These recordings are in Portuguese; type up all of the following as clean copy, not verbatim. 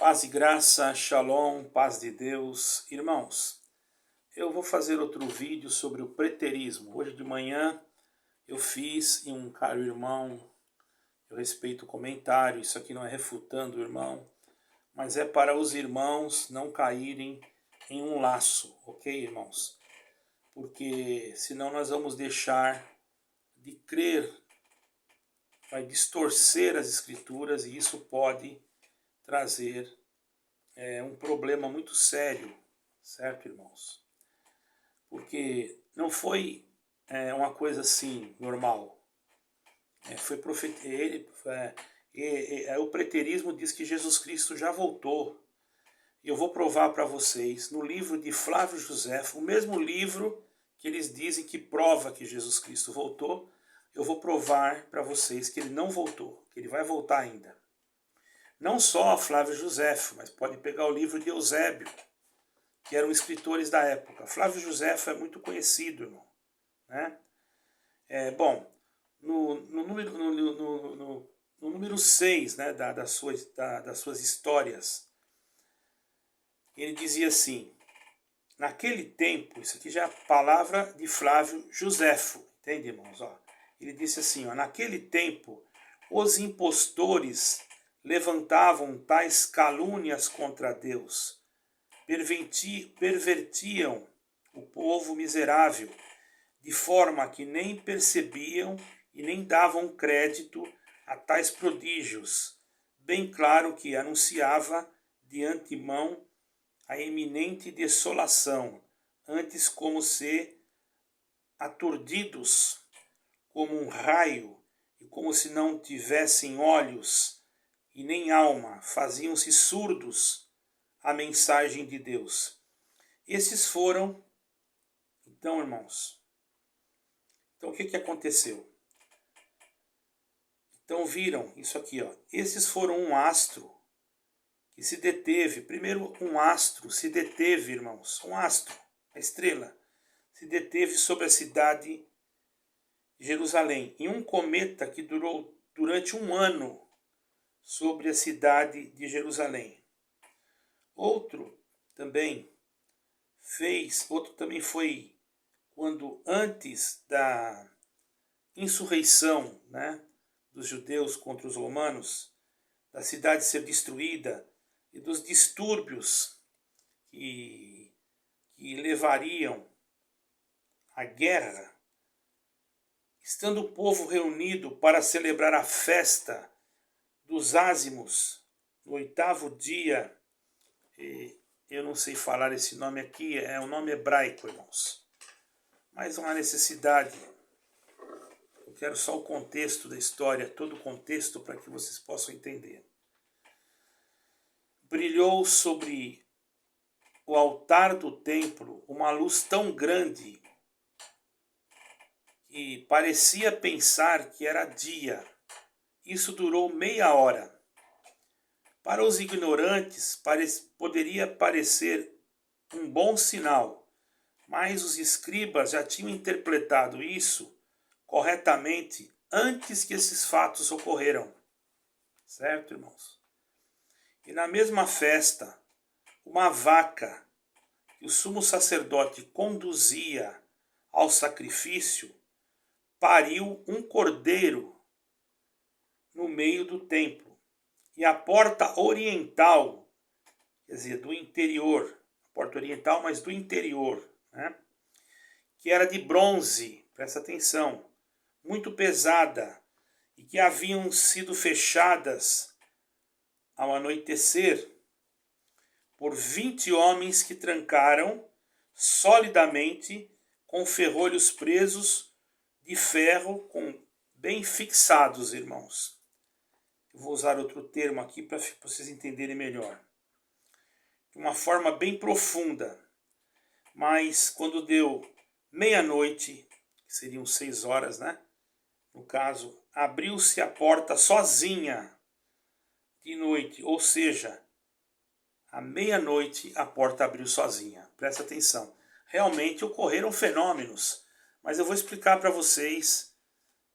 Paz e graça, shalom, paz de Deus. Irmãos, eu vou fazer outro vídeo sobre o preterismo. Hoje de manhã eu fiz e um caro irmão, eu respeito o comentário, isso aqui não é refutando o irmão, mas é para os irmãos não caírem em um laço, ok, irmãos? Porque senão nós vamos deixar de crer, vai distorcer as escrituras e isso pode trazer um problema muito sério, certo, irmãos? Porque não foi uma coisa assim normal. Foi o preterismo diz que Jesus Cristo já voltou. E eu vou provar para vocês no livro de Flávio Josefo, o mesmo livro que eles dizem que prova que Jesus Cristo voltou, eu vou provar para vocês que ele não voltou, que ele vai voltar ainda. Não só Flávio Josefo, mas pode pegar o livro de Eusébio, que eram escritores da época. Flávio Josefo é muito conhecido, irmão, né? Bom, no número 6, né, das suas histórias, ele dizia assim: naquele tempo, isso aqui já é a palavra de Flávio Josefo, entende, irmãos? Ele disse assim, naquele tempo, os impostores levantavam tais calúnias contra Deus, pervertiam o povo miserável, de forma que nem percebiam e nem davam crédito a tais prodígios, bem claro que anunciava de antemão a eminente desolação, antes como se aturdidos como um raio, e como se não tivessem olhos e nem alma, faziam-se surdos à mensagem de Deus. Esses foram, então, irmãos, o que aconteceu? Então viram isso aqui, esses foram um astro que se deteve. Primeiro, um astro se deteve, irmãos, um astro, a estrela, se deteve sobre a cidade de Jerusalém, e um cometa que durou durante um ano sobre a cidade de Jerusalém. Outro também foi quando antes da insurreição, né, dos judeus contra os romanos, da cidade ser destruída e dos distúrbios que levariam à guerra, estando o povo reunido para celebrar a festa dos ázimos, no 8º dia, eu não sei falar esse nome aqui, é um nome hebraico, irmãos, mas não há necessidade. Eu quero só o contexto da história, todo o contexto para que vocês possam entender. Brilhou sobre o altar do templo uma luz tão grande que parecia pensar que era dia. Isso durou meia hora. Para os ignorantes, poderia parecer um bom sinal, mas os escribas já tinham interpretado isso corretamente antes que esses fatos ocorreram. Certo, irmãos? E na mesma festa, uma vaca que o sumo sacerdote conduzia ao sacrifício pariu um cordeiro no meio do templo. E a porta oriental, quer dizer, do interior, porta oriental, mas do interior, né, que era de bronze, presta atenção, muito pesada, e que haviam sido fechadas ao anoitecer por 20 homens que trancaram solidamente com ferrolhos presos de ferro bem fixados, irmãos. Eu vou usar outro termo aqui para vocês entenderem melhor. De uma forma bem profunda. Mas quando deu meia-noite, que seriam 6 horas, né? No caso, abriu-se a porta sozinha de noite. Ou seja, à meia-noite a porta abriu sozinha. Presta atenção. Realmente ocorreram fenômenos. Mas eu vou explicar para vocês.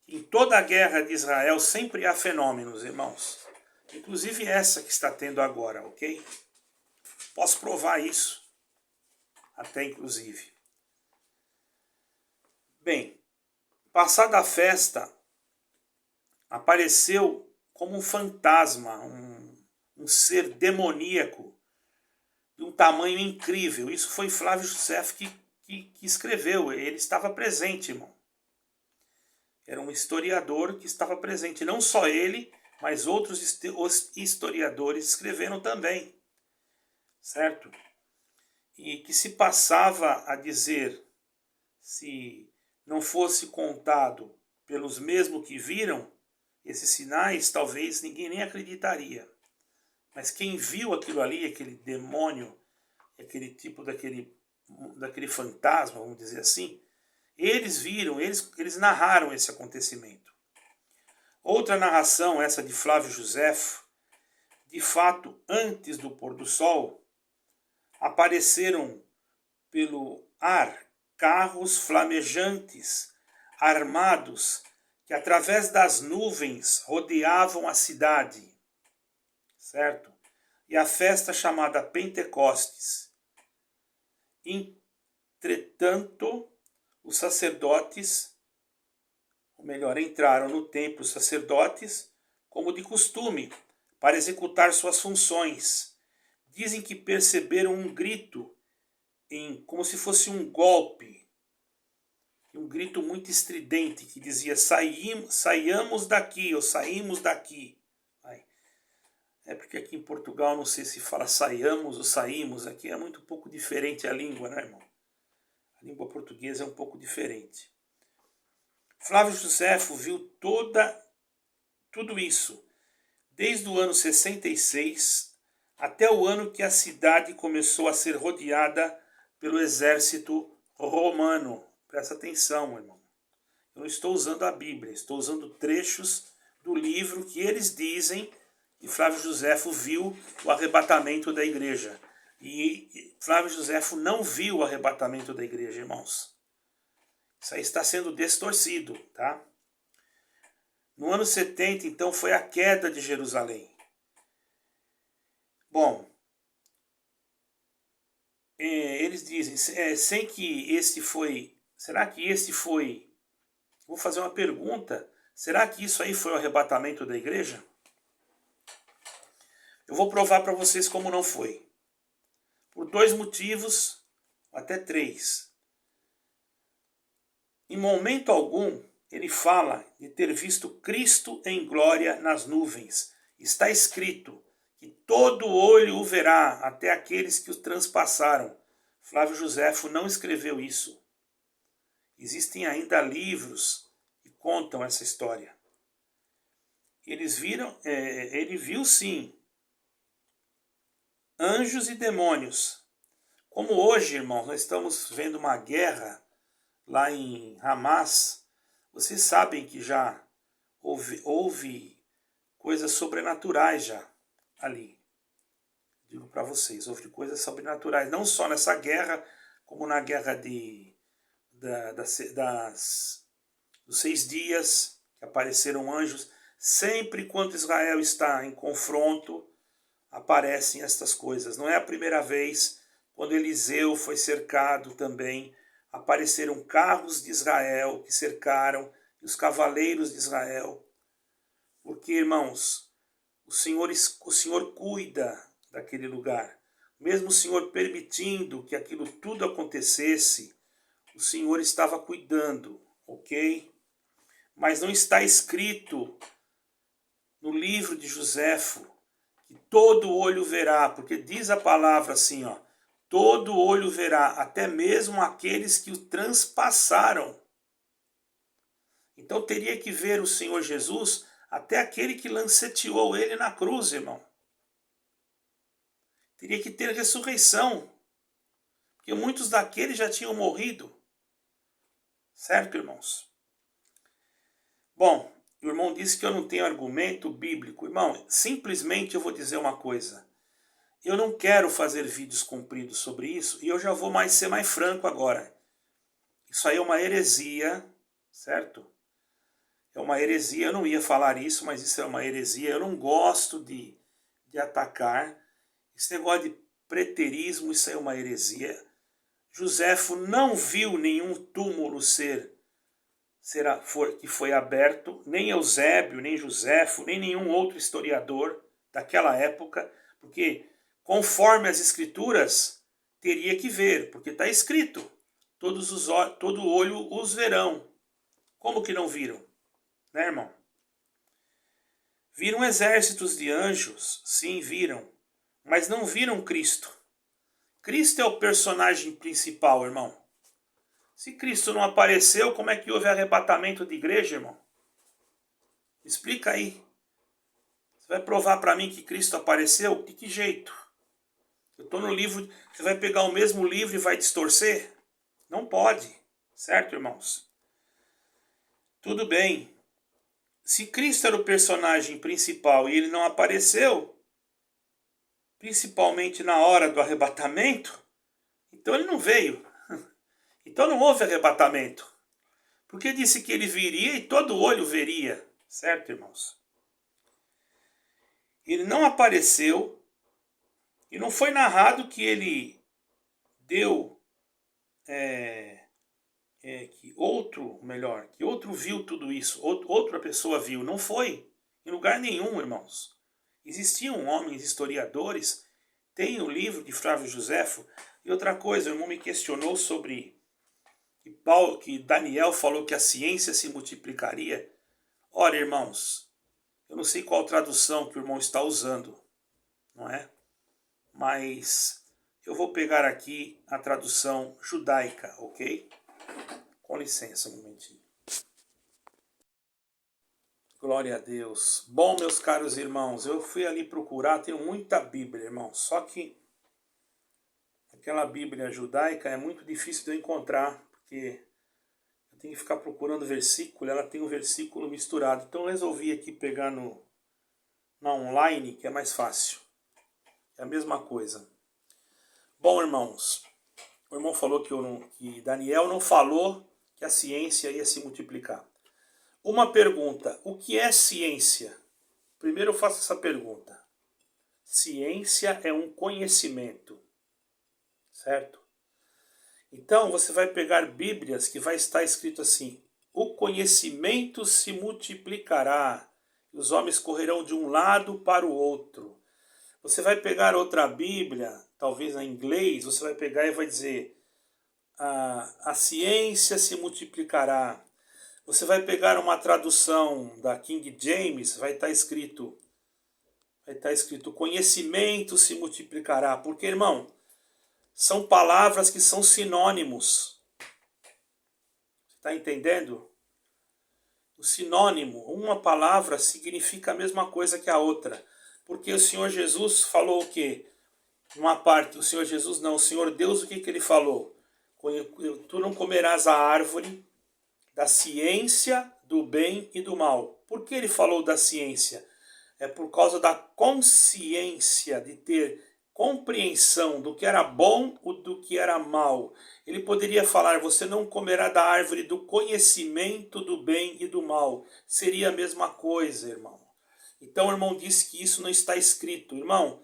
Em toda a guerra de Israel sempre há fenômenos, irmãos. Inclusive essa que está tendo agora, ok? Posso provar isso, até inclusive. Bem, passada a festa, apareceu como um fantasma, um ser demoníaco, de um tamanho incrível. Isso foi Flávio Josefo que escreveu, ele estava presente, irmão. Era um historiador que estava presente, não só ele, mas outros historiadores escreveram também, certo? E que se passava a dizer, se não fosse contado pelos mesmos que viram esses sinais, talvez ninguém nem acreditaria. Mas quem viu aquilo ali, aquele demônio, aquele tipo daquele fantasma, vamos dizer assim, eles viram, eles narraram esse acontecimento. Outra narração, essa de Flávio Josefo, de fato, antes do pôr do sol, apareceram pelo ar carros flamejantes, armados, que através das nuvens rodeavam a cidade, certo? E a festa chamada Pentecostes. Entretanto, os sacerdotes, ou melhor, entraram no templo os sacerdotes, como de costume, para executar suas funções. Dizem que perceberam um grito, como se fosse um golpe, um grito muito estridente, que dizia, saiamos daqui, ou saímos daqui. É porque aqui em Portugal, não sei se fala saiamos ou saímos, aqui é muito pouco diferente a língua, né, irmão? A língua portuguesa é um pouco diferente. Flávio Josefo viu tudo isso, desde o ano 66 até o ano que a cidade começou a ser rodeada pelo exército romano. Presta atenção, irmão. Eu não estou usando a Bíblia, estou usando trechos do livro que eles dizem que Flávio Josefo viu o arrebatamento da igreja. E Flávio Josefo não viu o arrebatamento da igreja, irmãos. Isso aí está sendo distorcido, tá? No ano 70, então, foi a queda de Jerusalém. Bom, eles dizem, sem que este foi... Será que este foi... Vou fazer uma pergunta. Será que isso aí foi o arrebatamento da igreja? Eu vou provar para vocês como não foi. Por 2 motivos, até 3. Em momento algum, ele fala de ter visto Cristo em glória nas nuvens. Está escrito que todo olho o verá, até aqueles que o transpassaram. Flávio Josefo não escreveu isso. Existem ainda livros que contam essa história. Ele viu sim, anjos e demônios. Como hoje, irmãos, nós estamos vendo uma guerra lá em Hamas, vocês sabem que já houve coisas sobrenaturais já ali. Digo para vocês, houve coisas sobrenaturais, não só nessa guerra, como na guerra dos 6 dias, que apareceram anjos. Sempre quando Israel está em confronto, aparecem estas coisas. Não é a primeira vez. Quando Eliseu foi cercado também, apareceram carros de Israel que cercaram, e os cavaleiros de Israel. Porque, irmãos, o Senhor cuida daquele lugar. Mesmo o Senhor permitindo que aquilo tudo acontecesse, o Senhor estava cuidando, ok? Mas não está escrito no livro de Josefo que todo olho verá, porque diz a palavra assim, ó, todo olho verá, até mesmo aqueles que o transpassaram. Então teria que ver o Senhor Jesus até aquele que lanceteou ele na cruz, irmão. Teria que ter ressurreição, porque muitos daqueles já tinham morrido. Certo, irmãos? Bom, o irmão disse que eu não tenho argumento bíblico. Irmão, simplesmente eu vou dizer uma coisa. Eu não quero fazer vídeos compridos sobre isso, e eu já vou ser mais franco agora. Isso aí é uma heresia, certo? é uma heresia. Eu não ia falar isso, mas isso é uma heresia. Eu não gosto de atacar. Esse negócio de preterismo, isso é uma heresia. Joséfo não viu nenhum túmulo que foi aberto, nem Eusébio, nem Joséfo, nem nenhum outro historiador daquela época, porque conforme as escrituras teria que ver, porque está escrito, todo olho os verão. Como que não viram? Né, irmão? Viram exércitos de anjos, sim, viram, mas não viram Cristo. Cristo é o personagem principal, irmão. Se Cristo não apareceu, como é que houve arrebatamento de igreja, irmão? Explica aí. Você vai provar para mim que Cristo apareceu? De que jeito? Eu estou no livro, você vai pegar o mesmo livro e vai distorcer? Não pode, certo, irmãos? Tudo bem. Se Cristo era o personagem principal e ele não apareceu, principalmente na hora do arrebatamento, então ele não veio. Então não houve arrebatamento. Porque disse que ele viria e todo olho veria. Certo, irmãos? Ele não apareceu e não foi narrado que ele deu que outro viu tudo isso, outra pessoa viu. Não foi em lugar nenhum, irmãos. Existiam homens historiadores, tem o livro de Flávio Joséfo. E outra coisa, o irmão me questionou sobre que Daniel falou que a ciência se multiplicaria. Ora, irmãos, eu não sei qual tradução que o irmão está usando, não é? Mas eu vou pegar aqui a tradução judaica, ok? Com licença um momentinho. Glória a Deus. Bom, meus caros irmãos, eu fui ali procurar, tenho muita Bíblia, irmão. Só que aquela Bíblia judaica é muito difícil de eu encontrar, porque eu tenho que ficar procurando versículo, ela tem um versículo misturado. Então eu resolvi aqui pegar na online, que é mais fácil. É a mesma coisa. Bom, irmãos, o irmão falou que Daniel não falou que a ciência ia se multiplicar. Uma pergunta, o que é ciência? Primeiro eu faço essa pergunta. Ciência é um conhecimento, certo? Então você vai pegar Bíblias que vai estar escrito assim: o conhecimento se multiplicará, e os homens correrão de um lado para o outro. Você vai pegar outra Bíblia, talvez em inglês, você vai pegar e vai dizer: a ciência se multiplicará. Você vai pegar uma tradução da King James, vai estar escrito: o conhecimento se multiplicará. Porque, irmão, são palavras que são sinônimos. Você está entendendo? O sinônimo, uma palavra significa a mesma coisa que a outra. Porque o Senhor Jesus falou o quê? Uma parte, o Senhor Deus, o que ele falou? Tu não comerás a árvore da ciência do bem e do mal. Por que ele falou da ciência? É por causa da consciência, de ter compreensão do que era bom ou do que era mal. Ele poderia falar: você não comerá da árvore do conhecimento do bem e do mal. Seria a mesma coisa, irmão. Então o irmão disse que isso não está escrito. Irmão,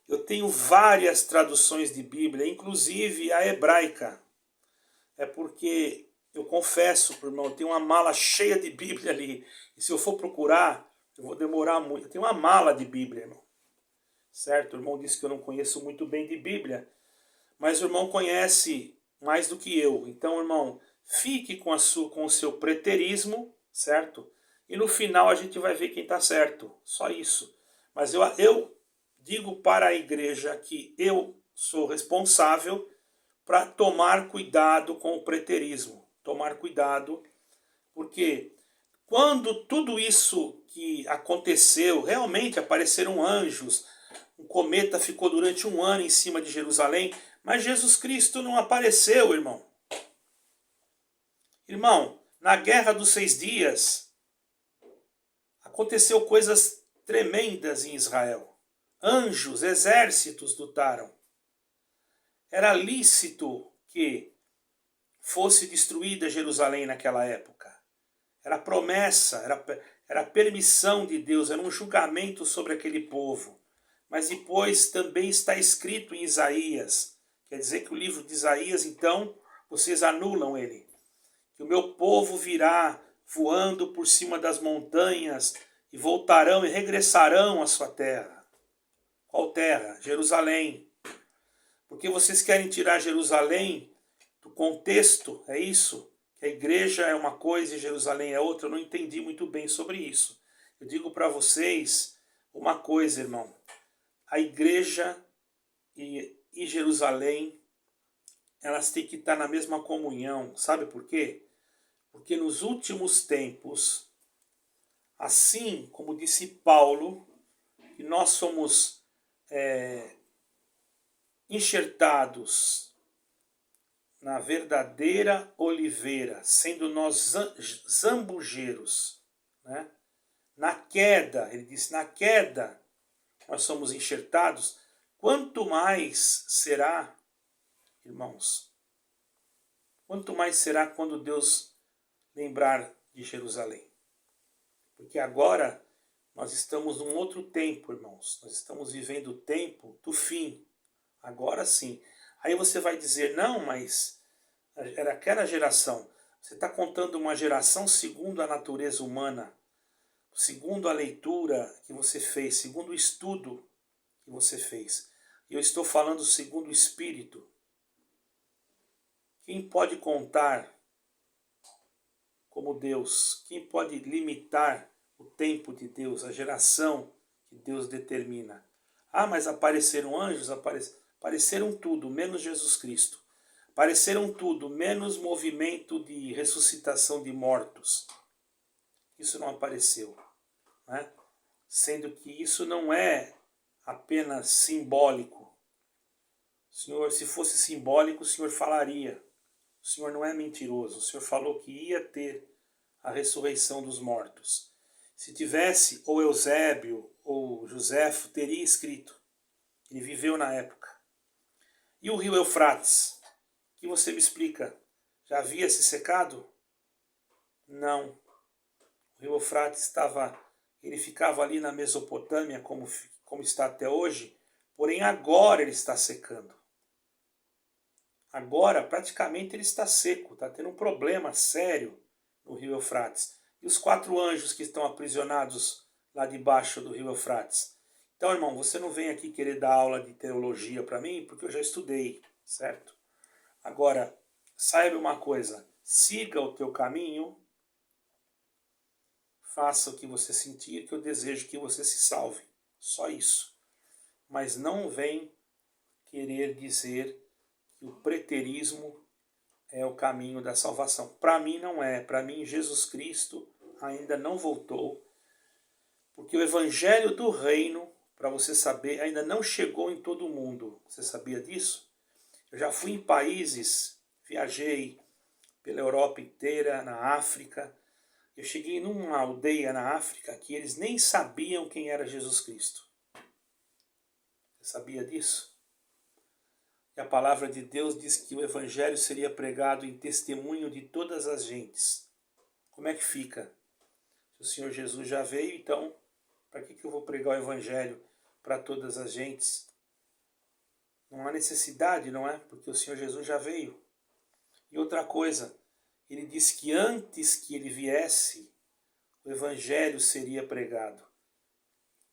eu tenho várias traduções de Bíblia, inclusive a hebraica. É porque eu confesso, irmão, eu tenho uma mala cheia de Bíblia ali. E se eu for procurar, eu vou demorar muito. Eu tenho uma mala de Bíblia, irmão. Certo? O irmão disse que eu não conheço muito bem de Bíblia. Mas o irmão conhece mais do que eu. Então, irmão, fique com o seu preterismo, certo? E no final a gente vai ver quem está certo. Só isso. Mas eu digo para a igreja que eu sou responsável para tomar cuidado com o preterismo. Tomar cuidado, porque quando tudo isso que aconteceu, realmente apareceram anjos, um cometa ficou durante 1 ano em cima de Jerusalém, mas Jesus Cristo não apareceu, irmão. Irmão, na Guerra dos 6 Dias, aconteceu coisas tremendas em Israel. Anjos, exércitos lutaram. Era lícito que fosse destruída Jerusalém naquela época. era promessa, era permissão de Deus, era um julgamento sobre aquele povo. Mas depois também está escrito em Isaías, quer dizer que o livro de Isaías, então, vocês anulam ele. Que o meu povo virá voando por cima das montanhas e voltarão e regressarão à sua terra. Qual terra? Jerusalém. Porque vocês querem tirar Jerusalém do contexto, é isso? Que a igreja é uma coisa e Jerusalém é outra? Eu não entendi muito bem sobre isso. Eu digo para vocês uma coisa, irmão. A igreja e Jerusalém, elas têm que estar na mesma comunhão. Sabe por quê? Porque nos últimos tempos, assim como disse Paulo, que nós somos enxertados na verdadeira oliveira, sendo nós zambujeiros, né? Na queda, ele disse, na queda nós somos enxertados, quanto mais será, irmãos, quanto mais será quando Deus lembrar de Jerusalém. Porque agora nós estamos num outro tempo, irmãos. Nós estamos vivendo o tempo do fim. Agora sim. Aí você vai dizer, não, mas era aquela geração. Você está contando uma geração segundo a natureza humana, segundo a leitura que você fez, segundo o estudo que você fez. E eu estou falando segundo o Espírito. Quem pode contar como Deus? Quem pode limitar o tempo de Deus, a geração que Deus determina? Ah, mas apareceram anjos? Apareceram tudo, menos Jesus Cristo. Apareceram tudo, menos movimento de ressuscitação de mortos. Isso não apareceu, né? Sendo que isso não é apenas simbólico. O Senhor, se fosse simbólico, o Senhor falaria. O Senhor não é mentiroso. O Senhor falou que ia ter a ressurreição dos mortos. Se tivesse, ou Eusébio ou Joséfo teria escrito. Ele viveu na época. E o rio Eufrates? Que você me explica? Já havia se secado? Não. O rio Eufrates ele ficava ali na Mesopotâmia, como está até hoje, porém agora ele está secando. Agora praticamente ele está seco, está tendo um problema sério no rio Eufrates. E os 4 anjos que estão aprisionados lá debaixo do rio Eufrates? Então, irmão, você não vem aqui querer dar aula de teologia para mim, porque eu já estudei, certo? Agora, saiba uma coisa, siga o teu caminho, faça o que você sentir, que eu desejo que você se salve. Só isso. Mas não vem querer dizer que o preterismo é o caminho da salvação. Para mim não é. Para mim Jesus Cristo ainda não voltou. Porque o evangelho do reino, para você saber, ainda não chegou em todo o mundo. Você sabia disso? Eu já fui em países, viajei pela Europa inteira, na África. Eu cheguei numa aldeia na África que eles nem sabiam quem era Jesus Cristo. Você sabia disso? E a palavra de Deus diz que o evangelho seria pregado em testemunho de todas as gentes. Como é que fica? Se o Senhor Jesus já veio, então, para que eu vou pregar o evangelho para todas as gentes? Não há necessidade, não é? Porque o Senhor Jesus já veio. E outra coisa, ele disse que antes que ele viesse, o evangelho seria pregado.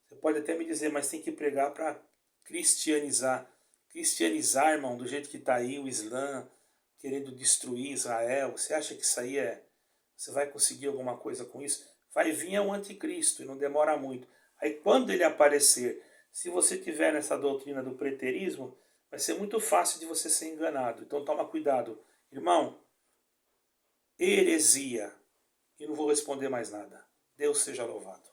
Você pode até me dizer, mas tem que pregar para cristianizar. Cristianizar, irmão, do jeito que está aí o Islã, querendo destruir Israel. Você acha que isso aí você vai conseguir alguma coisa com isso? Vai vir o anticristo e não demora muito. Aí quando ele aparecer, se você tiver nessa doutrina do preterismo, vai ser muito fácil de você ser enganado. Então toma cuidado. Irmão, heresia. E não vou responder mais nada. Deus seja louvado.